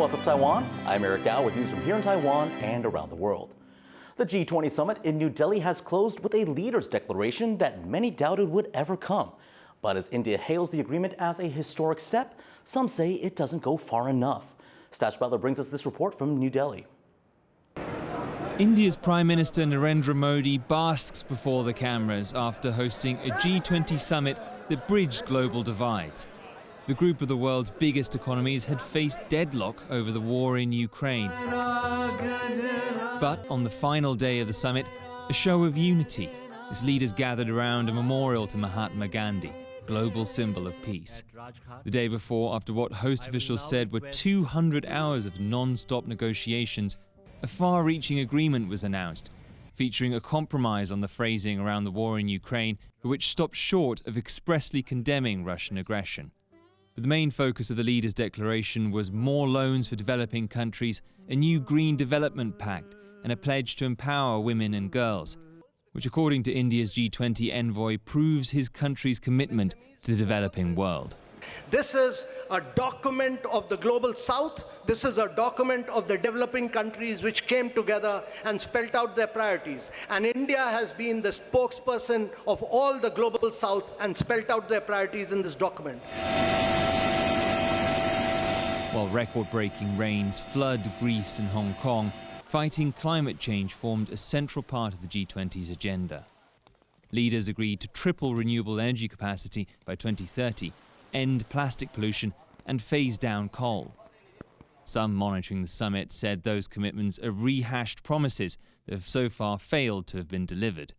What's up, Taiwan? I'm Eric Gao with news from here in Taiwan and around the world. The G20 summit in New Delhi has closed with a leader's declaration that many doubted would ever come. But as India hails the agreement as a historic step, some say it doesn't go far enough. Stash Butler brings us this report from New Delhi. India's Prime Minister Narendra Modi basks before the cameras after hosting a G20 summit that bridged global divides. The group of the world's biggest economies had faced deadlock over the war in Ukraine. But on the final day of the summit, a show of unity, as leaders gathered around a memorial to Mahatma Gandhi, global symbol of peace. The day before, after what host officials said were 200 hours of non-stop negotiations, a far-reaching agreement was announced, featuring a compromise on the phrasing around the war in Ukraine, but which stopped short of expressly condemning Russian aggression. But the main focus of the leaders' declaration was more loans for developing countries, a new Green Development Pact, and a pledge to empower women and girls, which, according to India's G20 envoy, proves his country's commitment to the developing world. This is a document of the global south. This is a document of the developing countries which came together and spelled out their priorities. And India has been the spokesperson of all the global south and spelled out their priorities in this document. While record-breaking rains flood Greece and Hong Kong, fighting climate change formed a central part of the G20's agenda. Leaders agreed to triple renewable energy capacity by 2030, end plastic pollution, and phase down coal. Some monitoring the summit said those commitments are rehashed promises that have so far failed to have been delivered.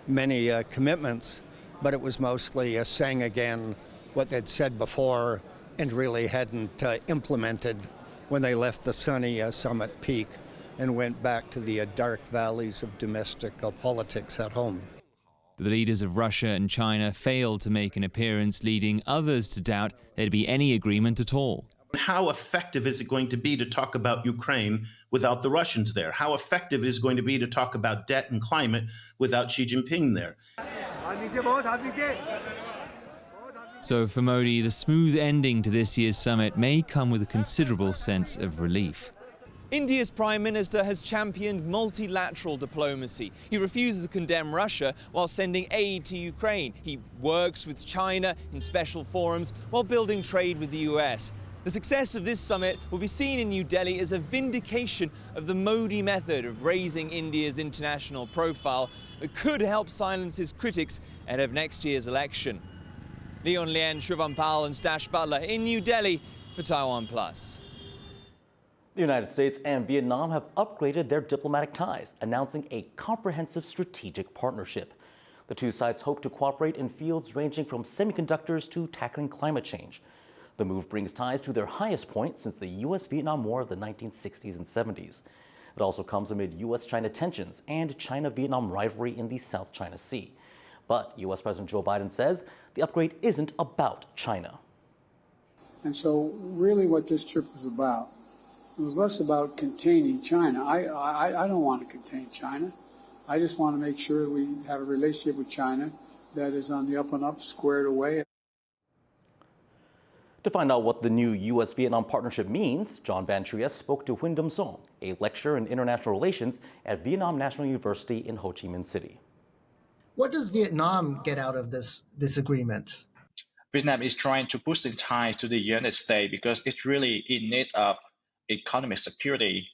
Many commitments, but it was mostly saying again what they'd said before and really hadn't implemented when they left the sunny summit peak and went back to the dark valleys of domestic politics at home. The leaders of Russia and China failed to make an appearance, leading others to doubt there'd be any agreement at all. How effective is it going to be to talk about Ukraine without the Russians there? How effective is it going to be to talk about debt and climate without Xi Jinping there? So for Modi, the smooth ending to this year's summit may come with a considerable sense of relief. India's Prime Minister has championed multilateral diplomacy. He refuses to condemn Russia while sending aid to Ukraine. He works with China in special forums while building trade with the US. The success of this summit will be seen in New Delhi as a vindication of the Modi method of raising India's international profile that could help silence his critics ahead of next year's election. Leon Lien, Shrivan Pal and Stash Butler in New Delhi for TaiwanPlus. The United States and Vietnam have upgraded their diplomatic ties, announcing a comprehensive strategic partnership. The two sides hope to cooperate in fields ranging from semiconductors to tackling climate change. The move brings ties to their highest point since the U.S.-Vietnam War of the 1960s and 70s. It also comes amid U.S.-China tensions and China-Vietnam rivalry in the South China Sea. But U.S. President Joe Biden says the upgrade isn't about China. And so really what this trip was about, it was less about containing China. I don't want to contain China. I just want to make sure we have a relationship with China that is on the up and up, squared away. To find out what the new U.S.-Vietnam partnership means, John Van Trieste spoke to Huynh Dam Song, a lecturer in international relations at Vietnam National University in Ho Chi Minh City. What does Vietnam get out of this agreement? Vietnam is trying to push the ties to the United States because it's really in need of economic security.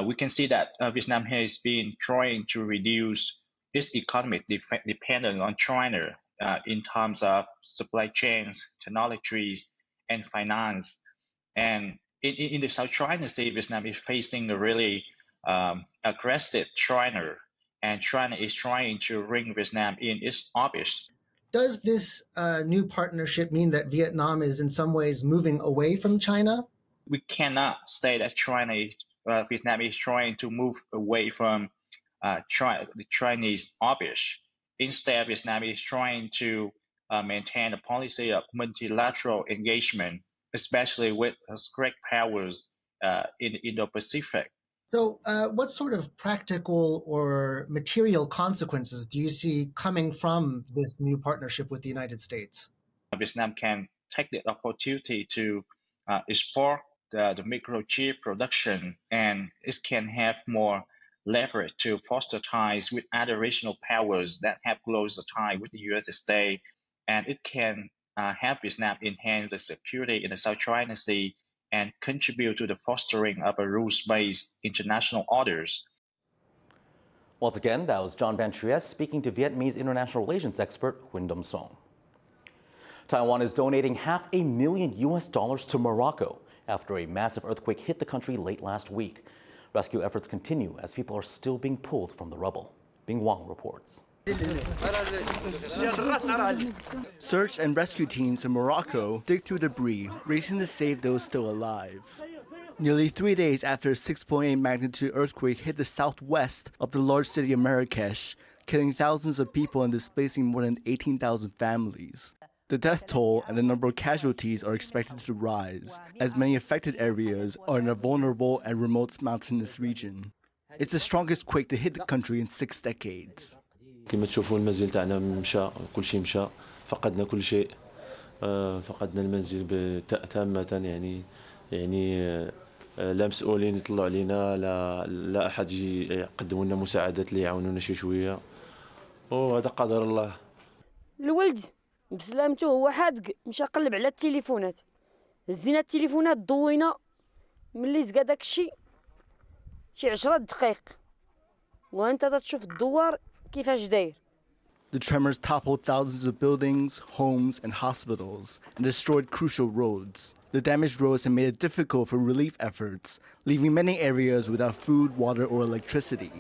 We can see that Vietnam has been trying to reduce its economic dependence on China in terms of supply chains, technologies, and finance. And in the South China Sea, Vietnam is facing a really aggressive China, and China is trying to bring Vietnam in its orbit. Does this new partnership mean that Vietnam is in some ways moving away from China? We cannot say that Vietnam is trying to move away from the Chinese orbit. Instead, Vietnam is trying to maintain a policy of multilateral engagement, especially with great powers in the Indo-Pacific. So what sort of practical or material consequences do you see coming from this new partnership with the United States? Vietnam can take the opportunity to explore the microchip production, and it can have more leverage to foster ties with other regional powers that have closer ties with the United States, and it can help Vietnam enhance the security in the South China Sea and contribute to the fostering of a rules-based international orders. Once again, that was John Van Trieste speaking to Vietnamese international relations expert Huynh Dam Song. Taiwan is donating $500,000 to Morocco after a massive earthquake hit the country late last week. Rescue efforts continue as people are still being pulled from the rubble. Bing Wang reports. Search and rescue teams in Morocco dig through debris, racing to save those still alive. Nearly 3 days after a 6.8 magnitude earthquake hit the southwest of the large city of Marrakesh, killing thousands of people and displacing more than 18,000 families. The death toll and the number of casualties are expected to rise, as many affected areas are in a vulnerable and remote mountainous region. It's the strongest quake to hit the country in 6 decades. كما تشوفوا المنزل تاعنا مشى كل شيء مشى فقدنا كل شيء فقدنا المنزل تامة يعني لا مسؤولين يطلعوا علينا لا احد يجي يقدموا لنا مساعدات اللي يعاونونا شويه وهذا قدر الله. الولد بسلامته هو حادق مشى قلب على التليفونات هزينا التليفونات ضوينا ملي زقا داك الشيء شي 10 دقائق وانت تشوف الدوار كيفاش داير. The tremors toppled thousands of buildings, homes, and hospitals, and destroyed crucial roads. The damaged roads have made it difficult for relief efforts, leaving many areas without food, water, or electricity.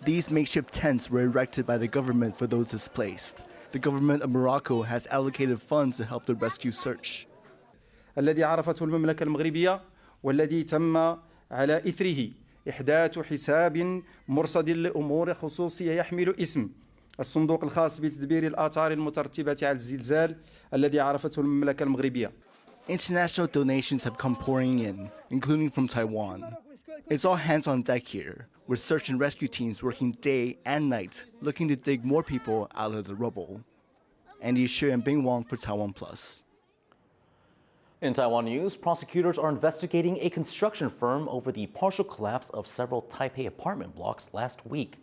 These makeshift tents were erected by the government for those displaced. The government of Morocco has allocated funds to help the rescue search. الذي عرفته المملكة المغربية والذي تم على إثره إحداث حساب مرصد لأمور خصوصية يحمل اسم الصندوق الخاص بتدبير الآثار المترتبة على الزلزال الذي عرفته المملكة المغربية. International donations have come pouring in, including from Taiwan. It's all hands on deck here, with search and rescue teams working day and night, looking to dig more people out of the rubble. Andy Shi and Bing Wang for TaiwanPlus. In Taiwan news, prosecutors are investigating a construction firm over the partial collapse of several Taipei apartment blocks last week.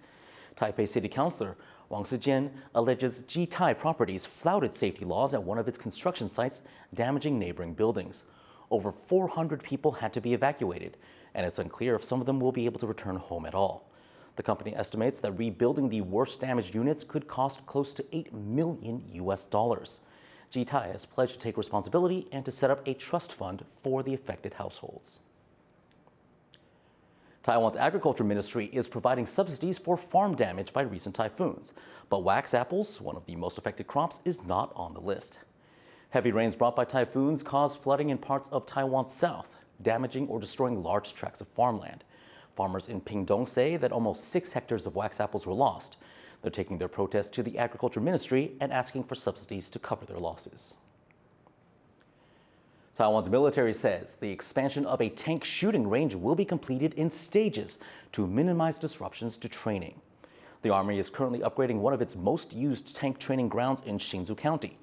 Taipei City Councilor Wang Sijian alleges G20 Properties flouted safety laws at one of its construction sites, damaging neighboring buildings. Over 400 people had to be evacuated, and it's unclear if some of them will be able to return home at all. The company estimates that rebuilding the worst damaged units could cost close to $8 million. G20 has pledged to take responsibility and to set up a trust fund for the affected households. Taiwan's agriculture ministry is providing subsidies for farm damage by recent typhoons, but wax apples, one of the most affected crops, is not on the list. Heavy rains brought by typhoons caused flooding in parts of Taiwan's south, damaging or destroying large tracts of farmland. Farmers in Pingdong say that almost 6 hectares of wax apples were lost. They're taking their protest to the agriculture ministry and asking for subsidies to cover their losses. Taiwan's military says the expansion of a tank shooting range will be completed in stages to minimize disruptions to training. The Army is currently upgrading one of its most used tank training grounds in Hsinchu County.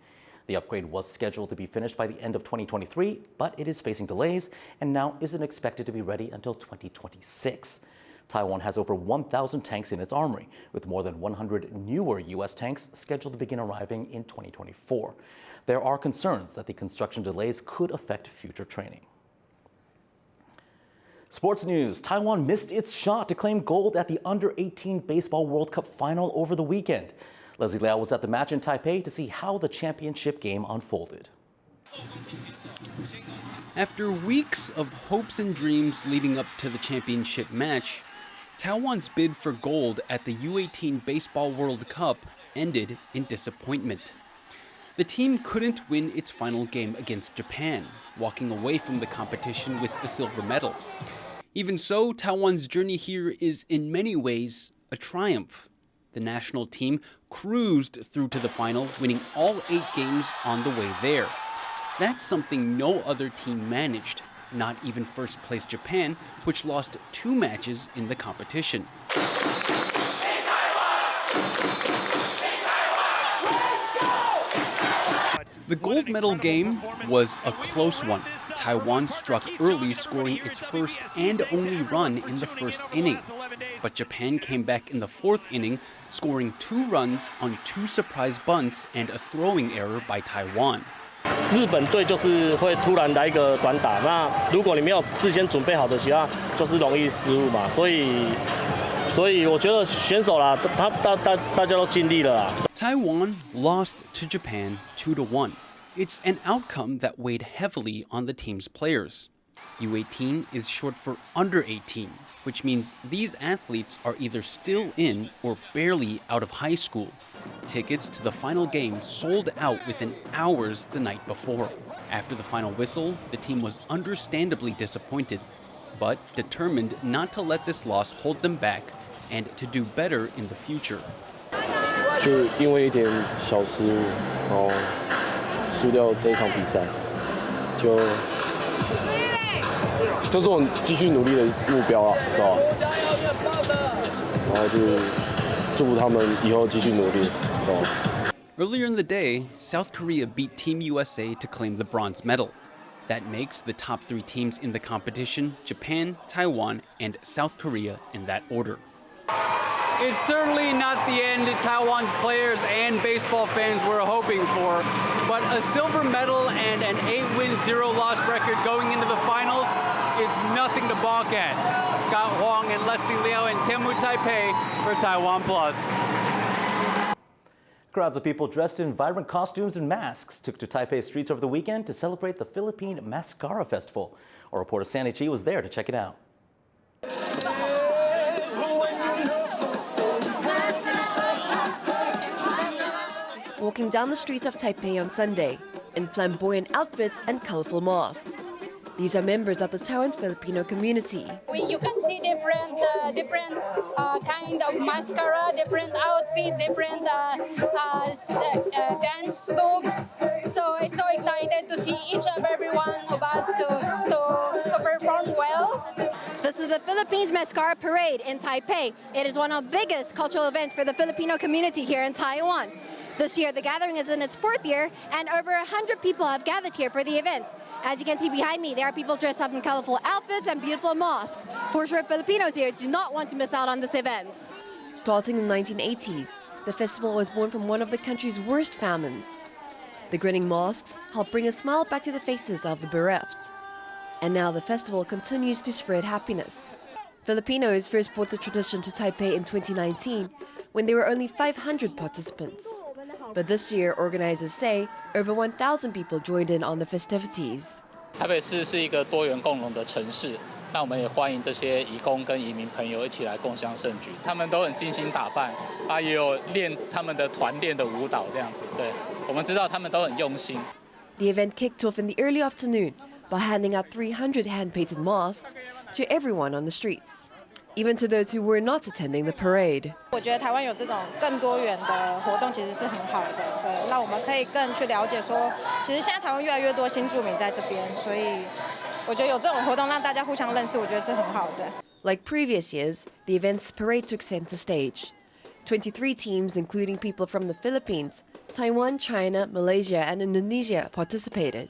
The upgrade was scheduled to be finished by the end of 2023, but it is facing delays and now isn't expected to be ready until 2026. Taiwan has over 1,000 tanks in its armory, with more than 100 newer U.S. tanks scheduled to begin arriving in 2024. There are concerns that the construction delays could affect future training. Sports news. Taiwan missed its shot to claim gold at the Under-18 Baseball World Cup final over the weekend. Leslie Liao was at the match in Taipei to see how the championship game unfolded. After weeks of hopes and dreams leading up to the championship match, Taiwan's bid for gold at the U18 Baseball World Cup ended in disappointment. The team couldn't win its final game against Japan, walking away from the competition with a silver medal. Even so, Taiwan's journey here is in many ways a triumph. The national team cruised through to the final, winning all 8 games on the way there. That's something no other team managed, not even first-place Japan, which lost 2 matches in the competition. The gold medal game was a close one. Taiwan struck early, scoring its first and only run in the first inning. But Japan came back in the fourth inning, scoring 2 runs on 2 surprise bunts and a throwing error by Taiwan. 日本队就是会突然来一个短打，那如果你没有事先准备好的情况，就是容易失误嘛。所以我觉得选手啦，大家都尽力了啦。Taiwan lost to Japan 2-1. It's an outcome that weighed heavily on the team's players. U18 is short for under 18, which means these athletes are either still in or barely out of high school. Tickets to the final game sold out within hours the night before. After the final whistle, the team was understandably disappointed, but determined not to let this loss hold them back and to do better in the future. 就因为一点小失误，然后输掉这一场比赛，这是我继续努力的目标啊，对吧？然后就祝福他们以后继续努力，对吧？ Earlier in the day, South Korea beat Team USA to claim the bronze medal. That makes the top 3 teams in the competition Japan, Taiwan, and South Korea in that order. It's certainly not the end Taiwan's players and baseball fans were hoping for, but a silver medal and an 8-win, 0-loss record going into the finals is nothing to balk at. Scott Huang and Leslie Liao in Temu, Taipei for TaiwanPlus. Crowds of people dressed in vibrant costumes and masks took to Taipei streets over the weekend to celebrate the Philippine Masskara Festival. Our reporter Sandy Chi was there to check it out. Walking down the streets of Taipei on Sunday in flamboyant outfits and colorful masks. These are members of the Taiwan's Filipino community. You can see different kind of mascara, different outfit, different dance moves. So it's so excited to see each and every one of us to perform well. This is the Philippines Masskara Parade in Taipei. It is one of the biggest cultural events for the Filipino community here in Taiwan. This year, the gathering is in its 4th year, and over 100 people have gathered here for the event. As you can see behind me, there are people dressed up in colorful outfits and beautiful masks. For sure, Filipinos here do not want to miss out on this event. Starting in the 1980s, the festival was born from one of the country's worst famines. The grinning masks help bring a smile back to the faces of the bereft. And now the festival continues to spread happiness. Filipinos first brought the tradition to Taipei in 2019, when there were only 500 participants. But this year, organizers say over 1,000 people joined in on the festivities. 台北市是一个多元共融的城市，那我们也欢迎这些移工跟移民朋友一起来共襄盛举。他们都很精心打扮，也有练他们的团练的舞蹈这样子。对，我们知道他们都很用心。The event kicked off in the early afternoon by handing out 300 hand-painted masks to everyone on the streets, even to those who were not attending the parade. 我觉得台湾有这种更多元的活动，其实是很好的。对，让我们可以更去了解说，其实现在台湾越来越多新住民在这边，所以我觉得有这种活动让大家互相认识，我觉得是很好的。Like previous years, the event's parade took center stage. 23 teams, including people from the Philippines, Taiwan, China, Malaysia, and Indonesia, participated.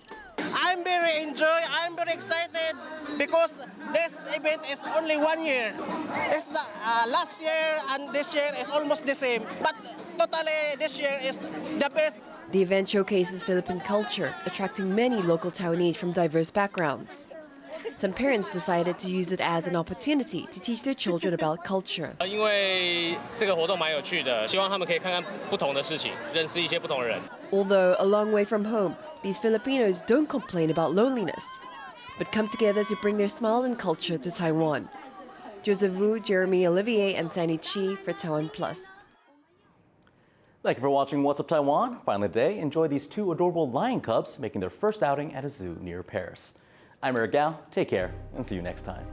I'm very excited because this event is only 1 year. It's last year and this year is almost the same, but totally this year is the best. The event showcases Philippine culture, attracting many local Taiwanese from diverse backgrounds. Some parents decided to use it as an opportunity to teach their children about culture. 因为这个活动蛮有趣的，希望他们可以看看不同的事情，认识一些不同的人。 Although a long way from home, these Filipinos don't complain about loneliness, but come together to bring their smile and culture to Taiwan. Joseph Wu, Jeremy Olivier, and Sandy Chi for TaiwanPlus. Thank you for watching What's Up Taiwan. Finally today, enjoy these 2 adorable lion cubs making their first outing at a zoo near Paris. I'm Eric Gao. Take care and see you next time.